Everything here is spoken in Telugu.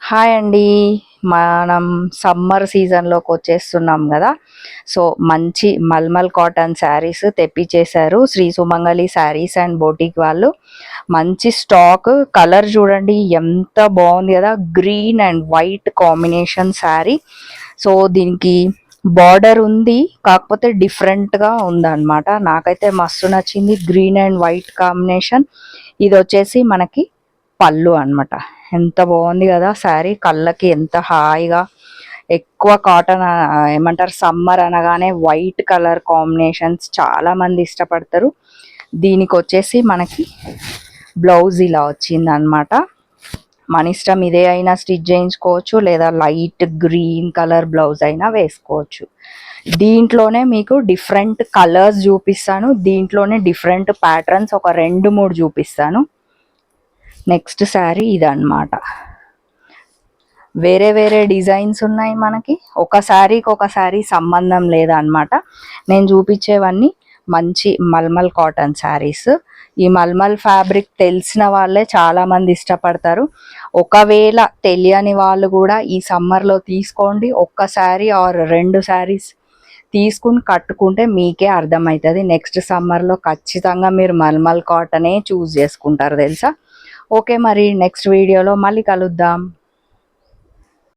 హాయ్ అండి. మనం సమ్మర్ సీజన్లోకి వచ్చేస్తున్నాం కదా. సో మంచి మల్మల్ కాటన్ శారీస్ తెప్పించేశారు Sri Sumangali saris and boutique వాళ్ళు. మంచి స్టాక్, కలర్ చూడండి ఎంత బాగుంది కదా, green and white combination sari. So దీనికి బార్డర్ ఉంది, కాకపోతే డిఫరెంట్గా ఉందన్నమాట. నాకైతే మస్తు నచ్చింది, గ్రీన్ అండ్ వైట్ కాంబినేషన్. ఇది వచ్చేసి మనకి పళ్ళు అన్నమాట. ఎంత బాగుంది కదా శారీ, కళ్ళకి ఎంత హాయిగా. ఎక్కువ కాటన్ ఏమంటారు, సమ్మర్ అనగానే వైట్ కలర్ కాంబినేషన్స్ చాలా మంది ఇష్టపడతారు. దీనికి వచ్చేసి మనకి బ్లౌజ్ ఇలా వచ్చింది అనమాట. మన ఇష్టం, ఇదే అయినా స్టిచ్ చేయించుకోవచ్చు లేదా లైట్ గ్రీన్ కలర్ బ్లౌజ్ అయినా వేసుకోవచ్చు. దీంట్లోనే మీకు డిఫరెంట్ కలర్స్ చూపిస్తాను, దీంట్లోనే డిఫరెంట్ ప్యాటర్న్స్ ఒక 2-3 చూపిస్తాను. నెక్స్ట్ శారీ ఇదన్నమాట. వేరే వేరే డిజైన్స్ ఉన్నాయి మనకి, ఒక శారీకి ఒక శారీ సంబంధం లేదన్నమాట. నేను చూపించేవన్నీ మంచి మల్మల్ కాటన్ శారీస్. ఈ మల్మల్ ఫ్యాబ్రిక్ తెలిసిన వాళ్ళే చాలామంది ఇష్టపడతారు. ఒకవేళ తెలియని వాళ్ళు కూడా ఈ సమ్మర్లో తీసుకోండి. ఒక్క శారీ ఆర్ 2 శారీస్ తీసుకుని కట్టుకుంటే మీకే అర్థమవుతుంది. నెక్స్ట్ సమ్మర్లో ఖచ్చితంగా మీరు మల్మల్ కాటనే చూస్ చేసుకుంటారు తెలుసా. ఓకే, మరి నెక్స్ట్ వీడియోలో మళ్ళీ కలుద్దాం.